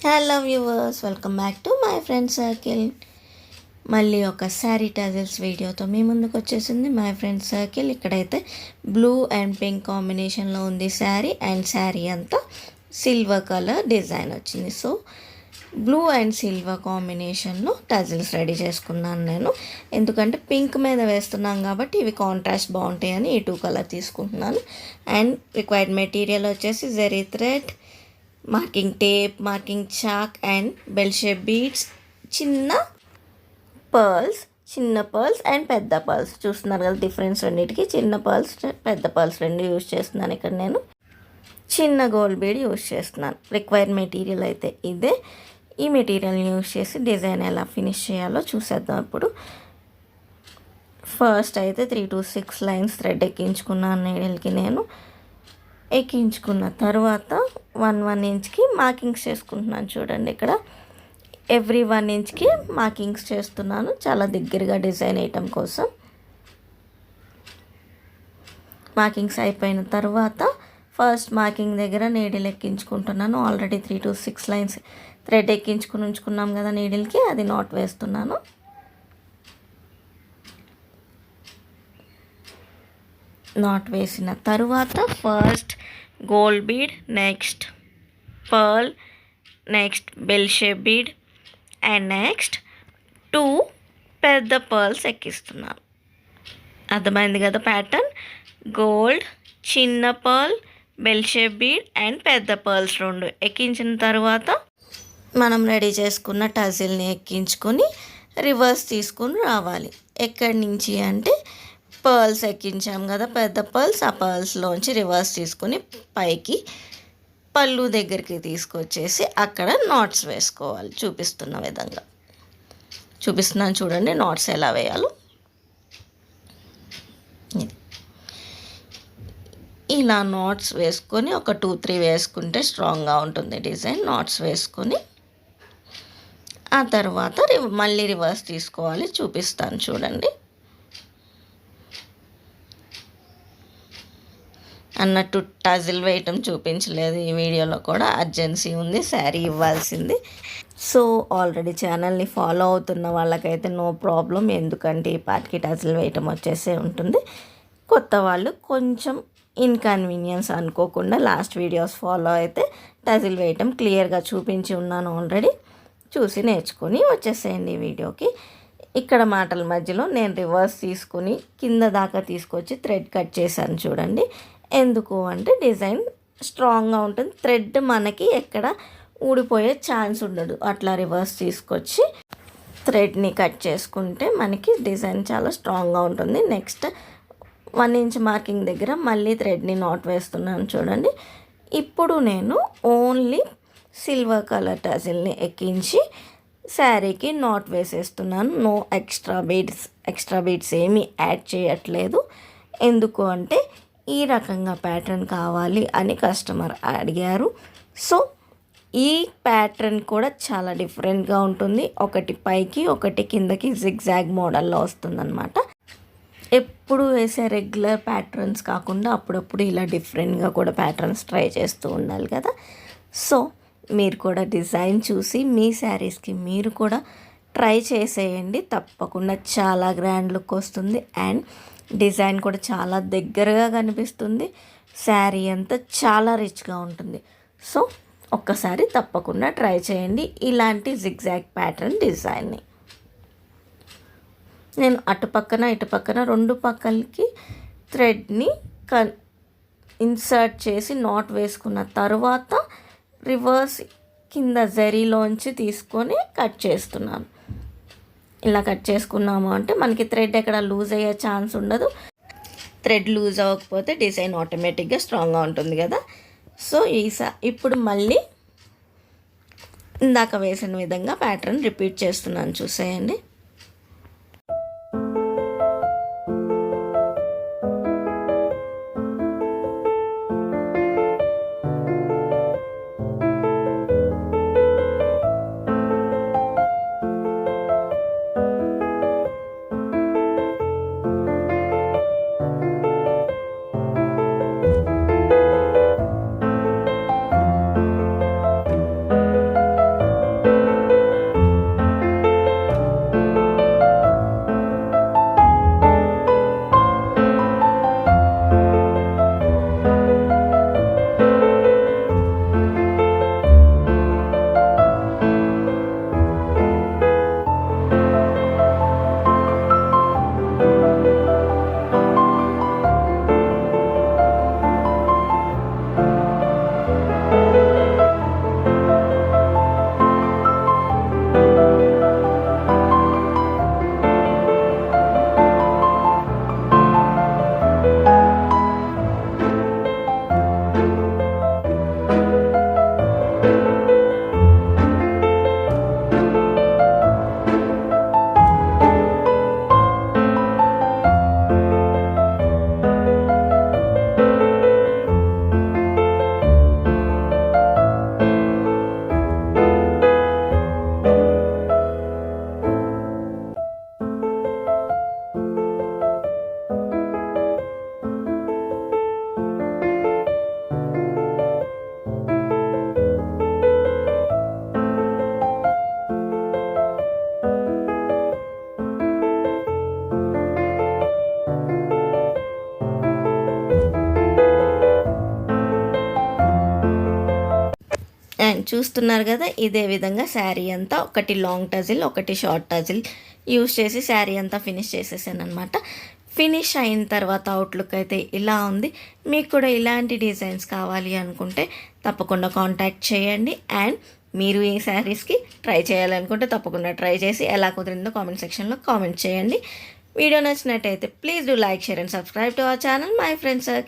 Hello viewers, welcome back to my friend circle. మళ్ళీ ఒక sari tassels వీడియోతో మీ ముందుకు వచ్చేసింది మై ఫ్రెండ్ సర్కిల్. ఇక్కడైతే బ్లూ అండ్ పింక్ కాంబినేషన్లో ఉంది శారీ, అండ్ శారీ అంతా సిల్వర్ కలర్ డిజైన్ వచ్చింది. సో బ్లూ అండ్ సిల్వర్ కాంబినేషన్లో టజల్స్ రెడీ చేసుకున్నాను నేను. ఎందుకంటే పింక్ మీద వేస్తున్నాం కాబట్టి ఇవి కాంట్రాస్ట్ బాగుంటాయని ఈ టూ కలర్ తీసుకుంటున్నాను. అండ్ రిక్వైర్డ్ మెటీరియల్ వచ్చేసి zari thread, marking tape, marking chalk and bell shape beads, చిన్న పర్ల్స్ అండ్ పెద్ద పర్ల్స్. చూస్తున్నారు కదా డిఫరెన్స్ రెండింటికి. చిన్న పర్ల్స్, పెద్ద పర్ల్స్ రెండు యూజ్ చేస్తున్నాను. ఇక్కడ నేను చిన్న గోల్డ్ బీడ్ యూజ్ చేస్తున్నాను. రిక్వైర్డ్ మెటీరియల్ అయితే ఇదే. ఈ మెటీరియల్ని యూజ్ చేసి డిజైన్ ఎలా ఫినిష్ చేయాలో చూసేద్దాం ఇప్పుడు. ఫస్ట్ అయితే 3 to 6 లైన్స్ థ్రెడ్ ఎక్కించుకున్నాను నీడిల్కి నేను. ఎక్కించుకున్న తర్వాత 1 ఇంచ్కి మార్కింగ్స్ చేసుకుంటున్నాను. చూడండి ఇక్కడ ఎవ్రీ 1 ఇంచ్కి మార్కింగ్స్ చేస్తున్నాను, చాలా దగ్గరగా డిజైన్ వేయటం కోసం. మార్కింగ్స్ అయిపోయిన తర్వాత ఫస్ట్ మార్కింగ్ దగ్గర నీడిల్ ఎక్కించుకుంటున్నాను. ఆల్రెడీ 3 to 6 లైన్స్ థ్రెడ్ ఎక్కించుకుని ఉంచుకున్నాం కదా నీడిల్కి, అది నాట్ వేస్తున్నాను. నాట్ వేసిన తరువాత first gold bead, next pearl, next bell shape bead and next 2 పెద్ద పర్ల్స్ ఎక్కిస్తున్నాను. అర్థమైంది కదా ప్యాటర్న్. గోల్డ్, చిన్న pearl, bell shape bead and పెద్ద పర్ల్స్ రెండు ఎక్కించిన తర్వాత మనం రెడీ చేసుకున్న టజిల్ని ఎక్కించుకొని రివర్స్ తీసుకుని రావాలి. ఎక్కడి నుంచి అంటే పర్ల్స్ ఎక్కించాం కదా పెద్ద పర్ల్స్, ఆ పర్ల్స్లోంచి రివర్స్ తీసుకుని పైకి పళ్ళు దగ్గరికి తీసుకొచ్చేసి అక్కడ నాట్స్ వేసుకోవాలి. చూపిస్తున్న విధంగా చూపిస్తున్నాను చూడండి నాట్స్ ఎలా వేయాలో. ఇలా నాట్స్ వేసుకొని ఒక 2-3 వేసుకుంటే స్ట్రాంగ్గా ఉంటుంది డిజైన్. నాట్స్ వేసుకొని ఆ తర్వాత మళ్ళీ రివర్స్ తీసుకోవాలి. చూపిస్తాను చూడండి. అన్నట్టు టజిల్ వేయటం చూపించలేదు ఈ వీడియోలో కూడా, అర్జెన్సీ ఉంది, శారీ ఇవ్వాల్సింది. సో ఆల్రెడీ ఛానల్ని ఫాలో అవుతున్న వాళ్ళకైతే నో ప్రాబ్లం, ఎందుకంటే ఈ పాటికి టజిల్ వేయటం వచ్చేసే ఉంటుంది. కొత్త వాళ్ళు కొంచెం ఇన్కన్వీనియన్స్ అనుకోకుండా లాస్ట్ వీడియోస్ ఫాలో అయితే టజిల్ వేయటం క్లియర్గా చూపించి ఉన్నాను ఆల్రెడీ. చూసి నేర్చుకొని వచ్చేసేయండి ఈ వీడియోకి. ఇక్కడ మాటల మధ్యలో నేను రివర్స్ తీసుకుని కింద దాకా తీసుకొచ్చి థ్రెడ్ కట్ చేశాను చూడండి. ఎందుకు అంటే డిజైన్ స్ట్రాంగ్గా ఉంటుంది, థ్రెడ్ మనకి ఎక్కడ ఊడిపోయే ఛాన్స్ ఉండదు. అట్లా రివర్స్ తీసుకొచ్చి థ్రెడ్ని కట్ చేసుకుంటే మనకి డిజైన్ చాలా స్ట్రాంగ్గా ఉంటుంది. నెక్స్ట్ 1 ఇంచ్ మార్కింగ్ దగ్గర మళ్ళీ థ్రెడ్ని నాట్ వేస్తున్నాను చూడండి. ఇప్పుడు నేను ఓన్లీ సిల్వర్ కలర్ టజిల్ని ఎక్కించి శారీకి నాట్ వేసేస్తున్నాను. నో ఎక్స్ట్రా బీడ్స్ ఏమీ యాడ్ చేయట్లేదు. ఎందుకు అంటే ఈ రకంగా ప్యాటర్న్ కావాలి అని కస్టమర్ అడిగారు. సో ఈ ప్యాటర్న్ కూడా చాలా డిఫరెంట్గా ఉంటుంది. ఒకటి పైకి ఒకటి కిందకి జిగ్జాగ్ మోడల్లో వస్తుందన్నమాట. ఎప్పుడు వేసే రెగ్యులర్ ప్యాటర్న్స్ కాకుండా అప్పుడప్పుడు ఇలా డిఫరెంట్గా కూడా ప్యాటర్న్స్ ట్రై చేస్తూ ఉండాలి కదా. సో మీరు కూడా డిజైన్ చూసి మీ శారీస్కి మీరు కూడా ట్రై చేసేయండి. తప్పకుండా చాలా గ్రాండ్ లుక్ వస్తుంది అండ్ డిజైన్ కూడా చాలా దగ్గరగా కనిపిస్తుంది. శారీ అంతా చాలా రిచ్గా ఉంటుంది. సో ఒక్కసారి తప్పకుండా ట్రై చేయండి ఇలాంటి జిగ్జాగ్ ప్యాటర్న్ డిజైన్ని. నేను అటుపక్కన ఇటుపక్కన 2 పక్కలకి థ్రెడ్ని ఇన్సర్ట్ చేసి నాట్ వేసుకున్న తర్వాత రివర్స్ కింద జరీలోంచి తీసుకొని కట్ చేస్తున్నాను. ఇలా కట్ చేసుకున్నాము అంటే మనకి థ్రెడ్ ఎక్కడ లూజ్ అయ్యే ఛాన్స్ ఉండదు. థ్రెడ్ లూజ్ అవ్వకపోతే డిజైన్ ఆటోమేటిక్గా స్ట్రాంగ్గా ఉంటుంది కదా. సో ఇప్పుడు మళ్ళీ ఇందాక వేసిన విధంగా ప్యాటర్న్ రిపీట్ చేస్తున్నాను చూసేయండి. చూస్తున్నారు కదా, ఇదే విధంగా శారీ అంతా ఒకటి లాంగ్ టజిల్ ఒకటి షార్ట్ టజిల్ యూస్ చేసి శారీ అంతా ఫినిష్ చేసేసాను అనమాట. ఫినిష్ అయిన తర్వాత అవుట్లుక్ అయితే ఇలా ఉంది. మీకు కూడా ఇలాంటి డిజైన్స్ కావాలి అనుకుంటే తప్పకుండా కాంటాక్ట్ చేయండి. అండ్ మీరు ఈ శారీస్కి ట్రై చేయాలనుకుంటే తప్పకుండా ట్రై చేసి ఎలా కుదిరిందో కామెంట్ సెక్షన్లో కామెంట్ చేయండి. వీడియో నచ్చినట్టయితే please do like, share and subscribe to our channel my friends circle.